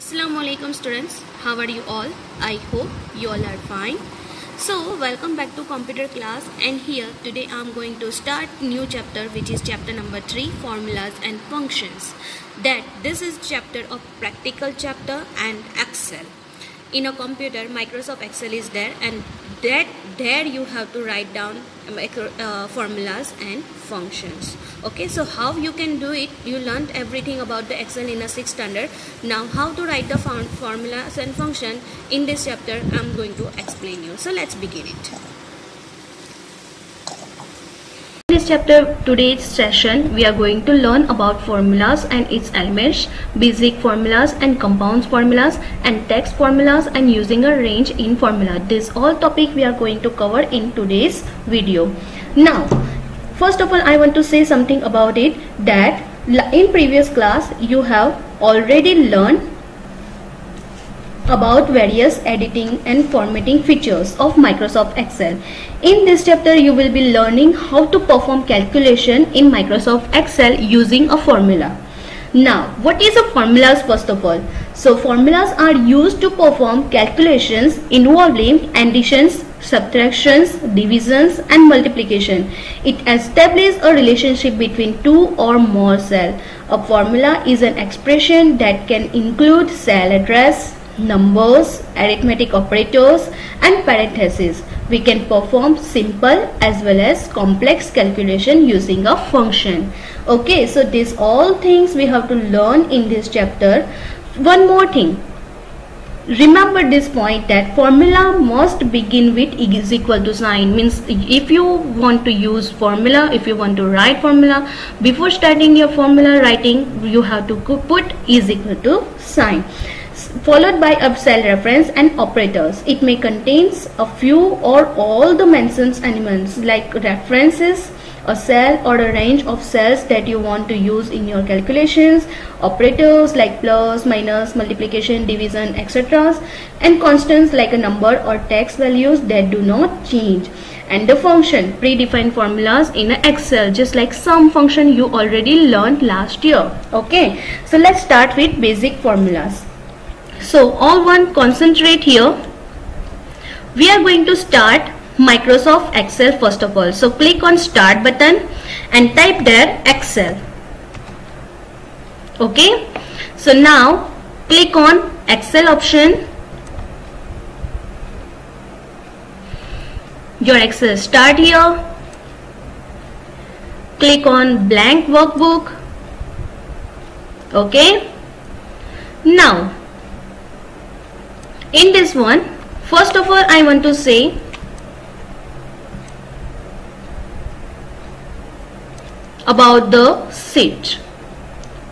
Assalamualaikum students, how are you all? I hope you all are fine. So welcome back to computer class, and here today I am going to start new chapter, which is chapter number 3, formulas and functions. This is chapter of practical chapter and Excel. In a computer, Microsoft Excel is there, and there you have to write down formulas and functions. Okay, so how you can do it? You learned everything about the Excel in a 6th standard. Now how to write the formulas and function in this chapter I'm going to explain you. So let's begin it. In this chapter, today's session, we are going to learn about formulas and its elements, basic formulas and compounds formulas, and text formulas, and using a range in formula. This all topic we are going to cover in today's video. Now, first of all, I want to say something about it, that in previous class you have already learned about various editing and formatting features of Microsoft Excel. In this chapter, you will be learning how to perform calculation in Microsoft Excel using a formula. Now, what is a formulas first of all? So, formulas are used to perform calculations involving additions, subtractions, divisions and multiplication. It establishes a relationship between two or more cells. A formula is an expression that can include cell address, numbers, arithmetic operators and parentheses. We can perform simple as well as complex calculation using a function. Okay, so these all things we have to learn in this chapter. One more thing, remember this point, that formula must begin with is equal to sign. Means if you want to use formula, if you want to write formula, before starting your formula writing, you have to put is equal to sign, followed by a cell reference and operators. It may contain a few or all the mentioned elements like references, a cell or a range of cells that you want to use in your calculations, operators like plus, minus, multiplication, division, etc., and constants like a number or text values that do not change. And the function, predefined formulas in Excel, just like some function you already learned last year. Okay, so let's start with basic formulas. So all one concentrate here. We are going to start Microsoft Excel first of all. So click on start button and type there Excel. Okay, so now click on Excel option. Your Excel start here. Click on blank workbook. Okay, now in this one, first of all, I want to say about the sheet.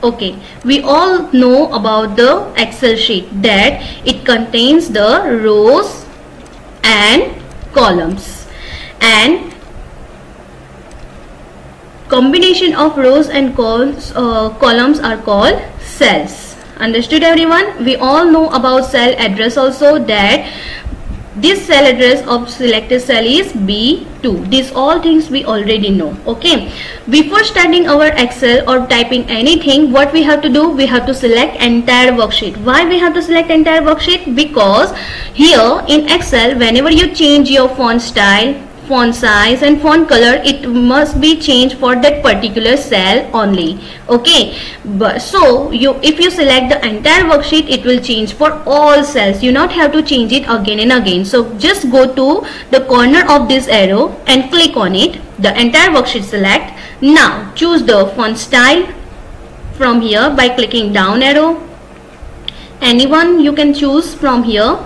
Okay, we all know about the Excel sheet, that it contains the rows and columns, and combination of rows and columns are called cells. Understood everyone? We all know about cell address also, that this cell address of selected cell is B2. These all things we already know. Okay, before starting our Excel or typing anything, what we have to do? We have to select entire worksheet. Why we have to select entire worksheet? Because here in Excel, whenever you change your font style, font size and font color, it must be changed for that particular cell only. Okay, but so if you select the entire worksheet, it will change for all cells. You not have to change it again and again. So just go to the corner of this arrow and click on it. The entire worksheet select. Now choose the font style from here by clicking down arrow. Anyone you can choose from here.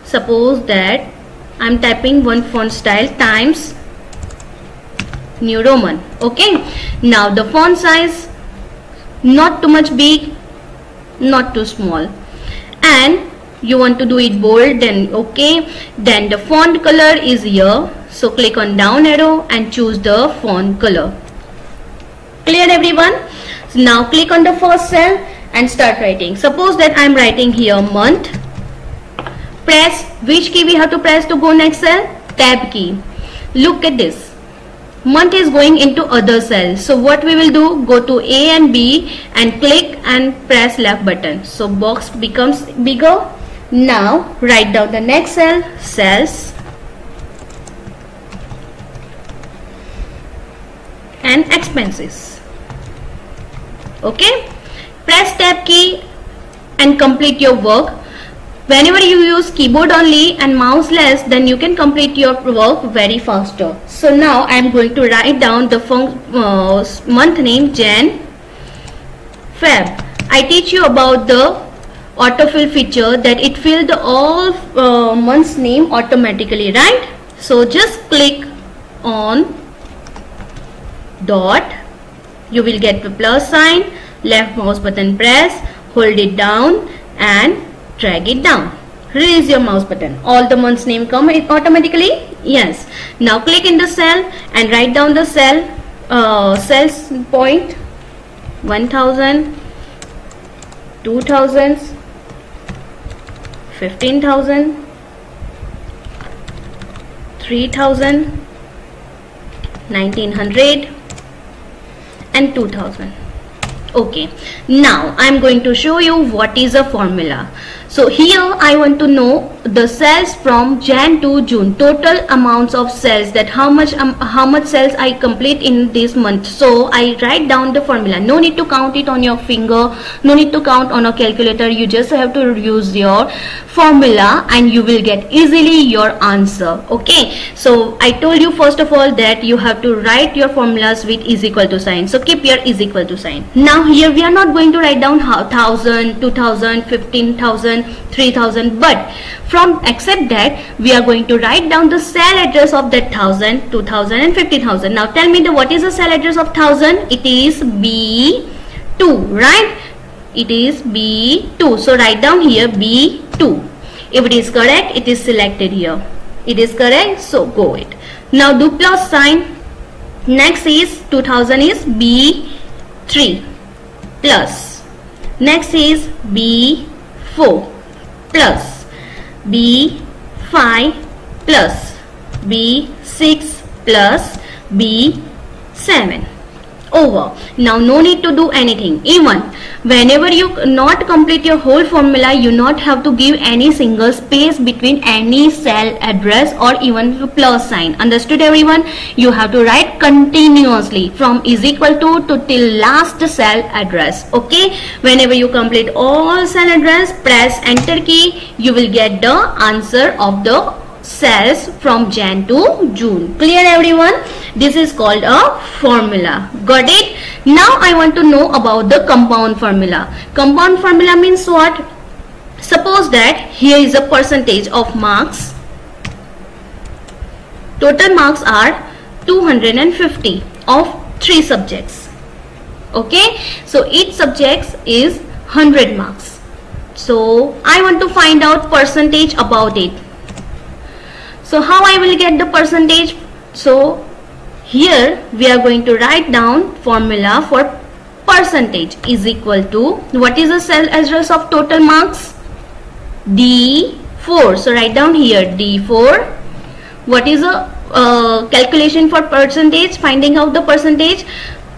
Suppose that I'm typing one font style Times New Roman. Okay, now the font size, not too much big, not too small, and you want to do it bold, then okay. Then the font color is here, so click on down arrow and choose the font color. Clear everyone? So now click on the first cell and start writing. Suppose that I'm writing here month. Press which key we have to press to go next cell? Tab key. Look at this. month is going into other cell. So what we will do, go to A and B and click and press left button. So box becomes bigger. Now write down the next cell, cells and expenses. Okay, press tab key and complete your work. Whenever you use keyboard only and mouse less, then you can complete your work very faster. So now I am going to write down the month name Jan, Feb. I teach you about the autofill feature, that it fills the all months name automatically, right? So just click on dot, you will get the plus sign, left mouse button press, hold it down and drag it down. Release your mouse button. All the month's name come automatically. Yes. Now click in the cell and write down the cell cells point 1000, 2000, 15,000, 3000, 1900 and 2000. Okay, now I am going to show you what is a formula. So here I want to know the cells from Jan to June, total amounts of cells, that how much cells I complete in this month. So I write down the formula. No need to count it on your finger, no need to count on a calculator. You just have to use your formula and you will get easily your answer. Okay, so I told you first of all that you have to write your formulas with is equal to sign. So keep your is equal to sign. Now here we are not going to write down 1000, 2000, 15,000, 3000, but from except that we are going to write down the cell address of that 1000, 2000 and 50,000. Now tell me what is the cell address of 1000? It is B2, right? It is B2. So write down here B2. If it is correct, it is selected here. It is correct, so go it. Now do plus sign. Next is 2000 is B3 plus. Next is B4 plus, B5 plus, B6 plus, B7. Over. Now no need to do anything. Even whenever you not complete your whole formula, you not have to give any single space between any cell address or even plus sign. Understood everyone? You have to write continuously from is equal to till last cell address. Okay, whenever you complete all cell address, press enter key, you will get the answer of the cells from Jan to June. Clear everyone? This is called a formula. Got it? Now I want to know about the compound formula. Compound formula means what? Suppose that here is a percentage of marks. Total marks are 250 of 3 subjects. Okay, so each subject is 100 marks. So I want to find out percentage about it. So how I will get the percentage? So here we are going to write down formula for percentage is equal to, what is the cell address of total marks? D4. So write down here D4. What is the calculation for percentage? Finding out the percentage,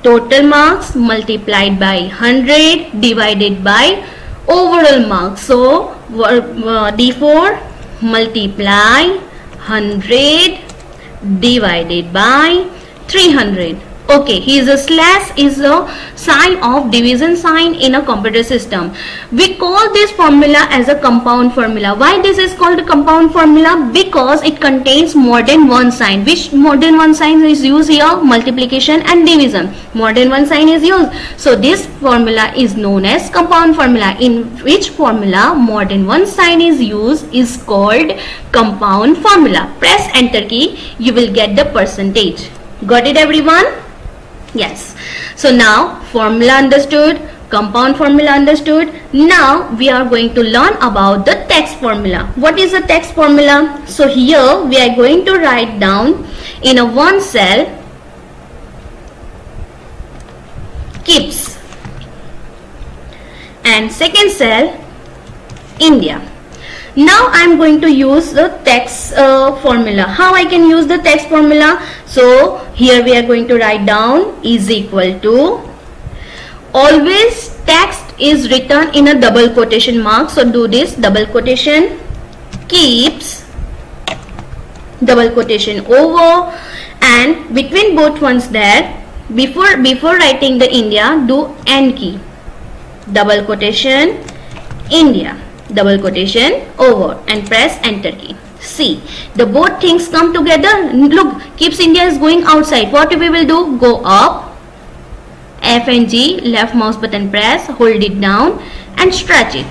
total marks multiplied by 100 divided by overall marks. So D4 multiply 100 divided by 300. Okay, here is a slash is a sign of division sign in a computer system. We call this formula as a compound formula. Why this is called a compound formula? Because it contains more than one sign. Which more than one sign is used here? Multiplication and division. More than one sign is used. So this formula is known as compound formula. In which formula more than one sign is used is called compound formula. Press enter key, you will get the percentage. Got it everyone? Yes. So now formula understood, compound formula understood. Now we are going to learn about the text formula. What is the text formula? So here we are going to write down in a one cell KIPS and second cell India. Now I am going to use the text formula. How I can use the text formula? So here we are going to write down is equal to, always text is written in a double quotation mark. So do this, double quotation, keeps, double quotation over, and between both ones there, before writing the India, do N key, double quotation, India, double quotation over, and press enter key. See, the both things come together. Look, keeps India is going outside. What we will do? Go up, F and G, left mouse button press, hold it down and stretch it.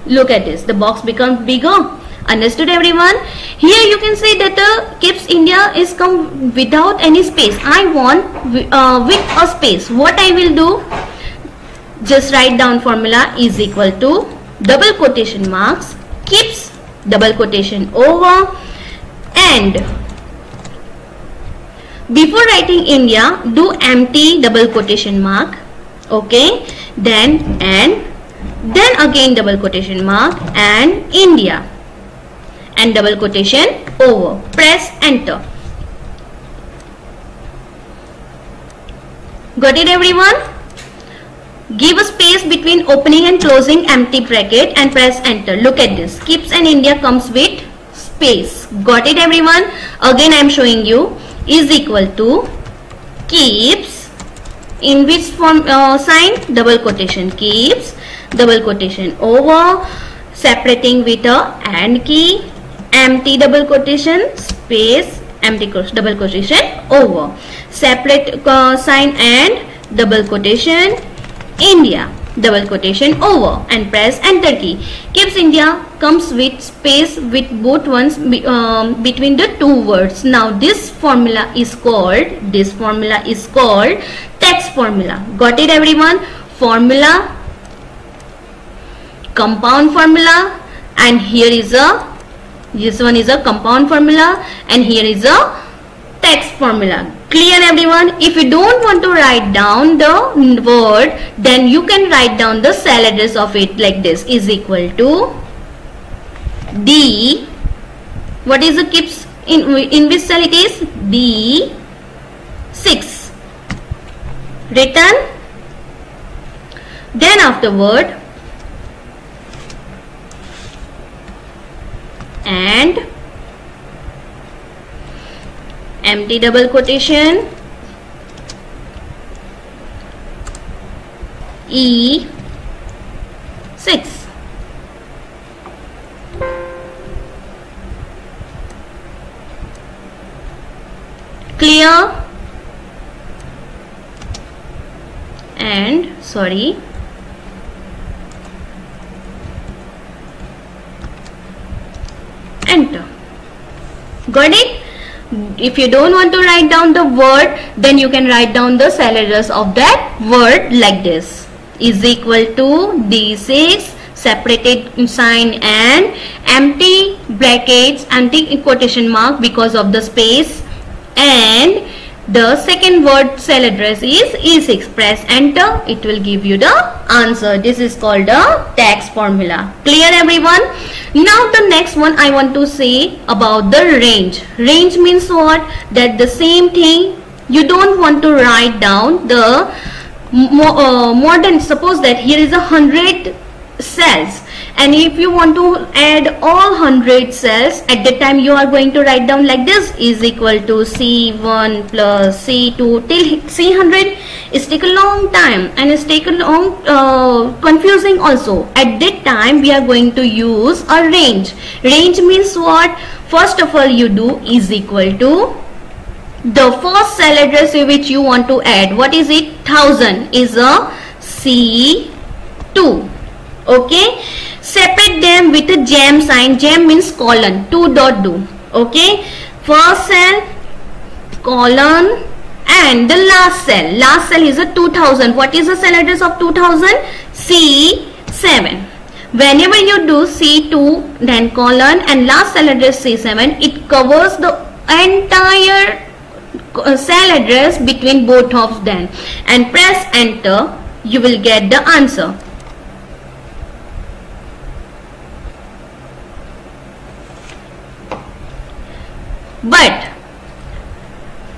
Look at this, the box becomes bigger. Understood everyone? Here you can see that the keeps India is come without any space. I want with a space. What I will do? Just write down formula is equal to double quotation marks, keeps, double quotation over, and before writing India, do empty double quotation mark, okay, then and then again double quotation mark and India and double quotation over, press enter. Got it everyone? Give a space between opening and closing empty bracket and press enter. Look at this, keeps and India comes with space. Got it everyone? Again I am showing you, is equal to keeps, in which form sign? Double quotation, keeps, double quotation over, separating with a and key, empty double quotation, space, empty double quotation over, separate sign and double quotation, India, double quotation over, and press enter key. Keeps India comes with space with both ones between the two words. Now this formula is called text formula. Got it everyone? Formula, compound formula, and here is this one is a compound formula, and here is a text formula. Clear everyone? If you don't want to write down the word, then you can write down the cell address of it like this, is equal to D, what is the keeps, in which cell it is? D6 written, then afterward and empty double quotation, E6. Clear? And sorry, enter. Got it? If you don't want to write down the word, then you can write down the cell address of that word like this, is equal to D6, separated sign and empty brackets, empty quotation mark because of the space, and the second word cell address is E6. Press enter, it will give you the answer. This is called a text formula. Clear everyone? Now the next one I want to say about the range. Range means what? That the same thing, you don't want to write down the more than, suppose that here is 100 cells, and if you want to add all 100 cells, at that time you are going to write down like this, is equal to C1 plus C2 till C100. It's take a long time and it's take a long confusing also. At that time we are going to use a range. Range means what? First of all you do is equal to the first cell address which you want to add. What is it? 1000 is a C2. Okay, separate them with a jam sign. Jam means colon, 2 dot do. Okay, first cell, colon, and the last cell. Last cell is a 2000. What is the cell address of 2000? C7. Whenever you do C2, then colon, and last cell address C7, it covers the entire cell address between both of them, and press enter, you will get the answer. But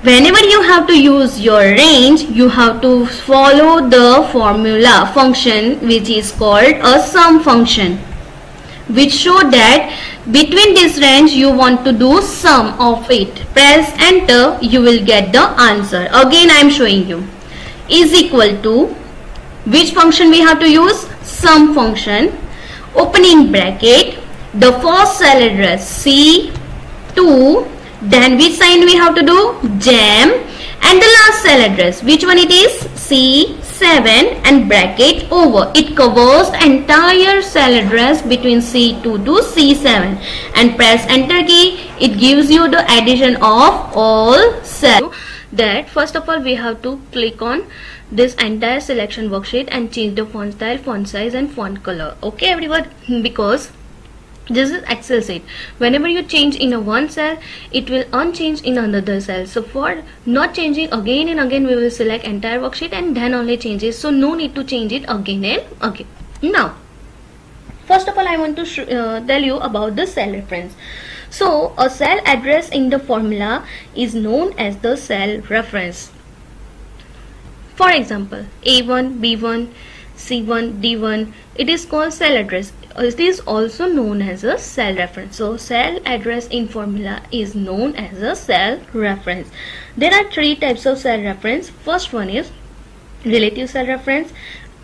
whenever you have to use your range, you have to follow the formula function which is called a sum function, which show that between this range you want to do sum of it. Press enter, you will get the answer. Again I am showing you. Is equal to, which function we have to use? Sum function. Opening bracket, the first cell address C2, then which sign we have to do? Gem, and the last cell address, which one it is? C7, and bracket over. It covers the entire cell address between C2 to C7, and press enter key. It gives you the addition of all cells. That first of all we have to click on this entire selection worksheet and change the font style, font size and font color. Okay everyone, because this is Excel sheet. Whenever you change in a one cell, it will unchange in another cell. So for not changing again and again, we will select entire worksheet and then only changes. So no need to change it again and again. Now, first of all, I want to tell you about the cell reference. So a cell address in the formula is known as the cell reference. For example, A1, B1, C1, D1, it is called cell address. It is also known as a cell reference. So cell address in formula is known as a cell reference. There are three types of cell reference. First one is relative cell reference,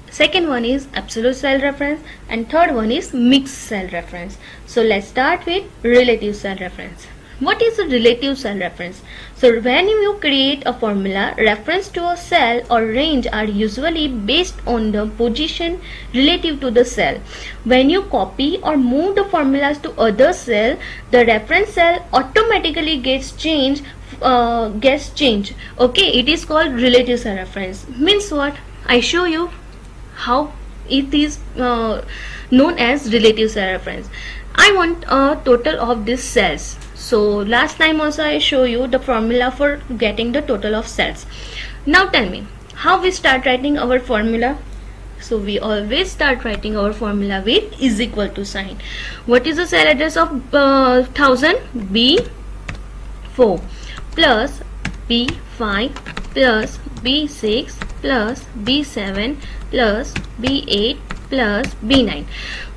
second one is absolute cell reference, and third one is mixed cell reference. So let's start with relative cell reference. What is a relative cell reference? So when you create a formula, reference to a cell or range are usually based on the position relative to the cell. When you copy or move the formulas to other cell, the reference cell automatically gets changed. Okay, it is called relative cell reference. Means what? I show you how it is known as relative cell reference. I want a total of these cells. So last time also I show you the formula for getting the total of cells. Now tell me, how we start writing our formula? So we always start writing our formula with is equal to sign. What is the cell address of 1000? B4 plus B5 plus B6 plus B7 plus B8 plus B9.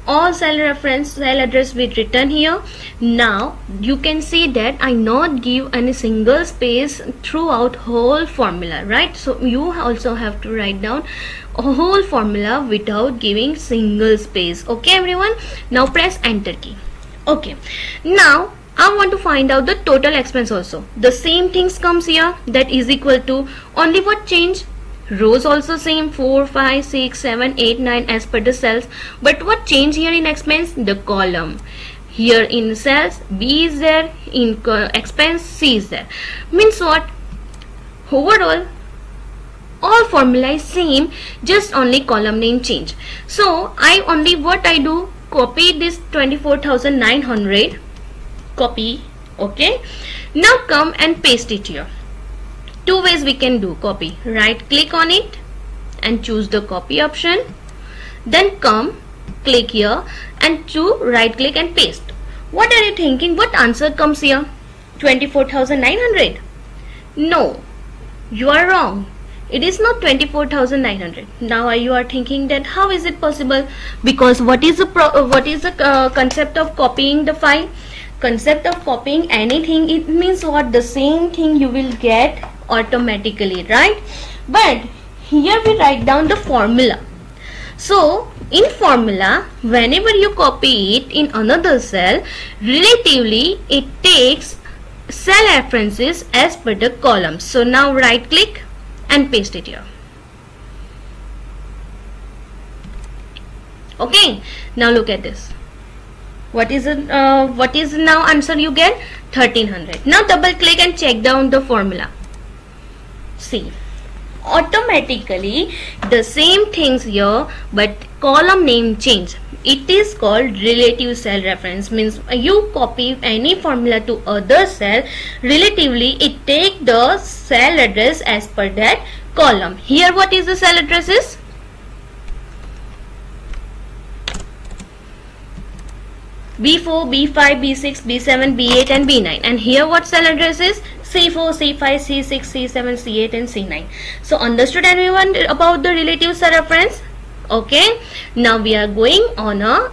All cell reference cell address will written here. Now you can see that I not give any single space throughout whole formula, right? So you also have to write down a whole formula without giving single space. Okay everyone, now press enter key. Okay, now I want to find out the total expense also. The same things comes here, that is equal to, only what change? Rows also same, 4, 5, 6, 7, 8, 9 as per the cells. But what change here in expense? The column. Here in cells B is there, in expense C is there. Means what? Overall all formula is same, just only column name change. So I only what I do, copy this 24,900, copy. Okay, now come and paste it here. Two ways we can do copy. Right click on it and choose the copy option, then come click here and to right click and paste. What are you thinking? What answer comes here? 24,900? No, you are wrong. It is not 24,900. Now you are thinking that how is it possible? Because what is the concept of copying the file? Concept of copying anything, it means what? The same thing you will get automatically, right? But here we write down the formula. So in formula, whenever you copy it in another cell, relatively it takes cell references as per the columns. So now right click and paste it here. Okay, now look at this. What is now answer you get? 1300. Now double click and check down the formula. See, automatically the same things here, but column name change. It is called relative cell reference. Means you copy any formula to other cell, relatively it take the cell address as per that column. Here what is the cell address is? B4, B5, B6, B7, B8 and B9. And here what cell address is? C4, C5, C6, C7, C8 and C9. So understood everyone about the relative cell reference? Okay. Now we are going on a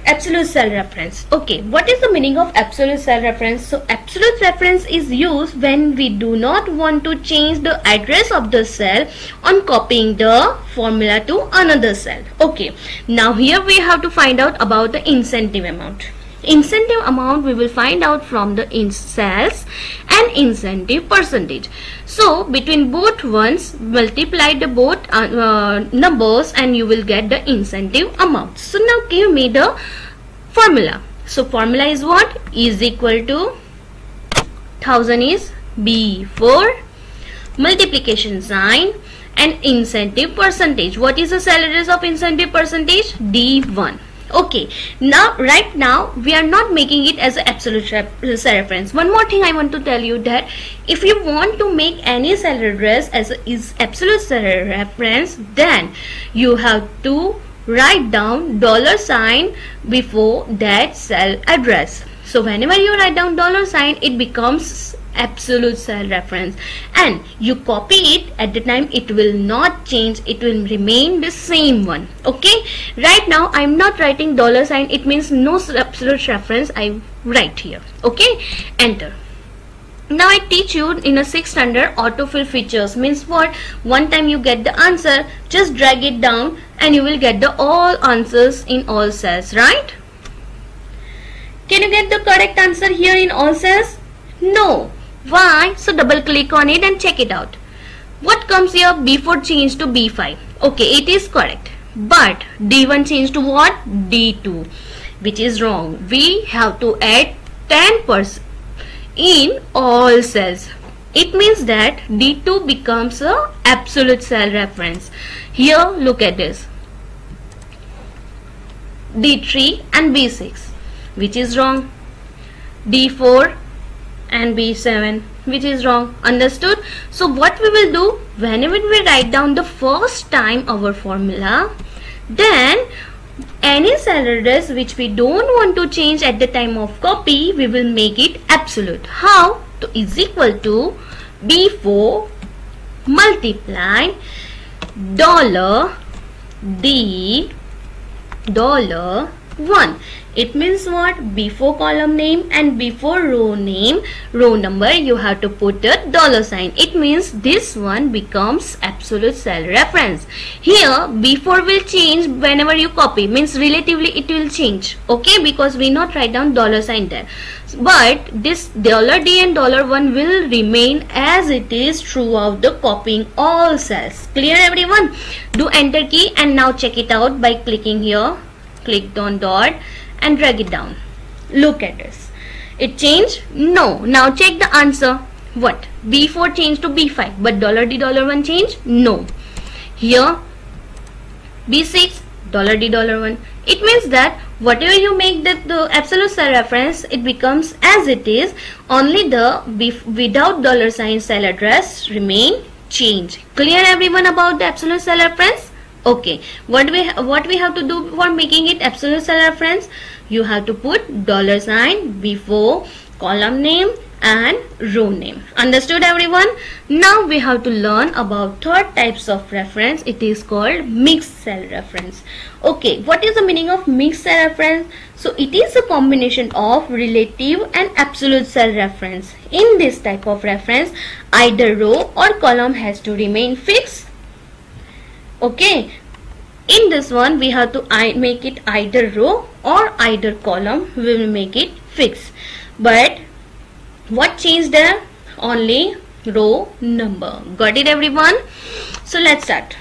absolute cell reference. Okay, what is the meaning of absolute cell reference? So absolute reference is used when we do not want to change the address of the cell on copying the formula to another cell. Okay, now here we have to find out about the incentive amount. Incentive amount we will find out from the cells and incentive percentage. So between both ones, multiply the both numbers and you will get the incentive amount. So now give me the formula. So formula is what? Is equal to 1000 is B4, multiplication sign, and incentive percentage. What is the cell address of incentive percentage? D1. Okay, now right now we are not making it as an absolute cell reference. One more thing I want to tell you, that if you want to make any cell address as is absolute cell reference, then you have to write down $ before that cell address. So whenever you write down $, it becomes absolute cell reference, and you copy it at the time, it will not change, it will remain the same one. Okay, right now I am not writing $, it means no absolute reference I write here. Okay, enter. Now I teach you in a 6th standard autofill features. Means what? One time you get the answer, just drag it down and you will get the all answers in all cells, right? Can you get the correct answer here in all cells? No. Why? So double click on it and check it out. What comes here? B4 changed to B5. Okay, it is correct. But D1 changed to what? D2, which is wrong. We have to add 10% in all cells. It means that D2 becomes a absolute cell reference. Here look at this. D3 and B6, which is wrong. D4 and B7, which is wrong. Understood? So what we will do, whenever we write down the first time our formula, then any cell address which we don't want to change at the time of copy, we will make it absolute. How? So is equal to B4 multiply $D$1. It means what? Before column name and before row name, row number, you have to put the $. It means this one becomes absolute cell reference. Here before will change whenever you copy, means relatively it will change. Okay, because we not write down $. There, but this $D and $1 will remain as it is throughout the copying all cells. Clear everyone? Do enter key and now check it out by clicking here. Click on dot and drag it down. Look at this. It changed? No. Now check the answer. What? B4 changed to B5, but $D$1 changed? No. Here B6 $D$1. It means that whatever you make the absolute cell reference, it becomes as it is. Only the without $ cell address remain change. Clear everyone about the absolute cell reference? Okay, what we have to do for making it absolute cell reference? You have to put $ before column name and row name. Understood everyone? Now we have to learn about third types of reference. It is called mixed cell reference. Okay, what is the meaning of mixed cell reference? So it is a combination of relative and absolute cell reference. In this type of reference, either row or column has to remain fixed. Okay, in this one we have to make it either row or either column. We will make it fixed. But what changed there? Only row number. Got it everyone? So let's start.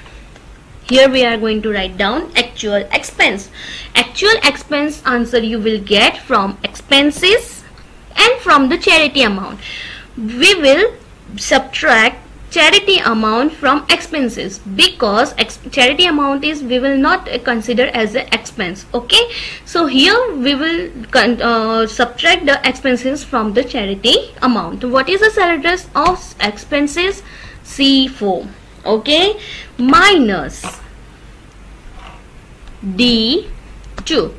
Here we are going to write down actual expense. Actual expense answer you will get from expenses and from the charity amount. We will subtract charity amount from expenses because charity amount is we will not consider as an expense. Okay, so here we will subtract the expenses from the charity amount. What is the cell address of expenses? C4. Okay, minus D 2.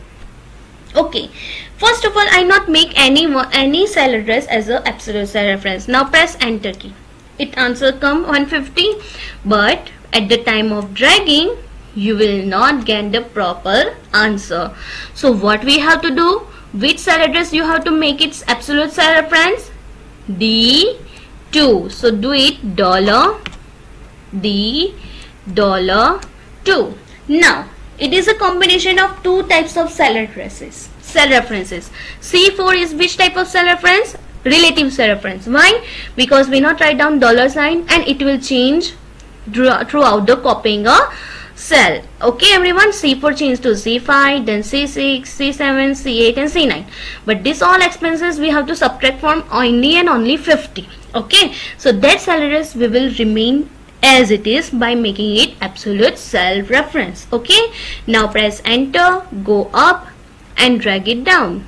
Okay, first of all, I not make any cell address as a absolute cell reference. Now press enter key. It answer come 150, but at the time of dragging you will not get the proper answer. So what we have to do? Which cell address you have to make its absolute cell reference? D2. So do it $D$2. Now it is a combination of two types of cell references. C4 is which type of cell reference? Relative cell reference. Why? Because we not write down $sign and it will change throughout the copying a cell. Okay everyone, C4 changed to C5, then C6, C7, C8 and C9. But this all expenses we have to subtract from only and only 50. Okay, so that cell address we will remain as it is by making it absolute cell reference. Okay, now press enter, go up and drag it down.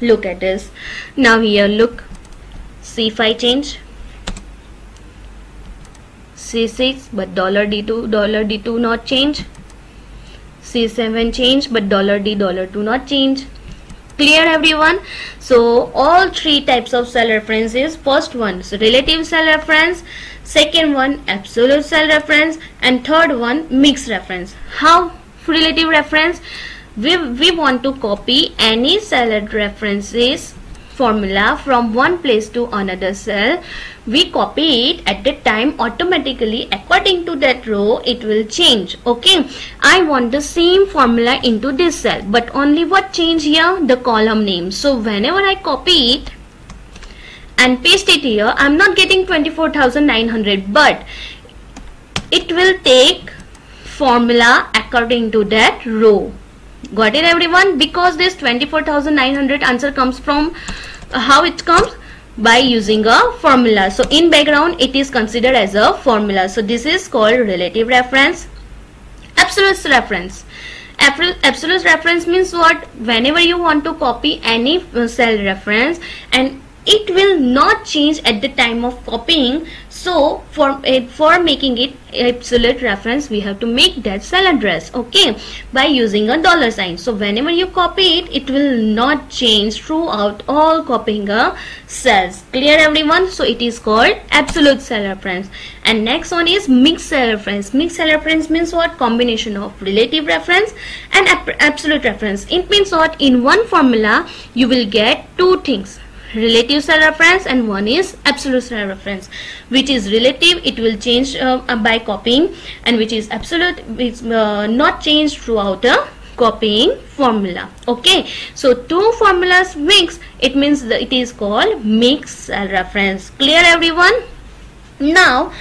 Look at this. Now here look, C5 change, C6 but $D2 not change, C7 change but $D$2 not change. Clear everyone? So all three types of cell references, first one is relative cell reference, second one absolute cell reference, and third one mixed reference. How relative reference? We want to copy any cell references formula from one place to another cell. We copy it at the time, automatically according to that row it will change. Okay, I want the same formula into this cell, but only what change here? The column name. So whenever I copy it and paste it here, I'm not getting 24,900, but it will take formula according to that row. Got it everyone? Because this 24,900 answer comes from how it comes? By using a formula. So in background it is considered as a formula. So this is called relative reference. Absolute reference. Absolute reference means what? Whenever you want to copy any cell reference and it will not change at the time of copying, so for making it absolute reference we have to make that cell address, okay, by using a $sign. So whenever you copy it, it will not change throughout all copying cells. Clear everyone? So it is called absolute cell reference. And next one is mixed cell reference. Mixed cell reference means what? Combination of relative reference and absolute reference. It means what? In one formula you will get two things, relative cell reference and one is absolute cell reference. Which is relative, it will change by copying, and which is absolute, it's not changed throughout the copying formula. Okay, so two formulas mix, it means that it is called mixed cell reference. Clear everyone? Now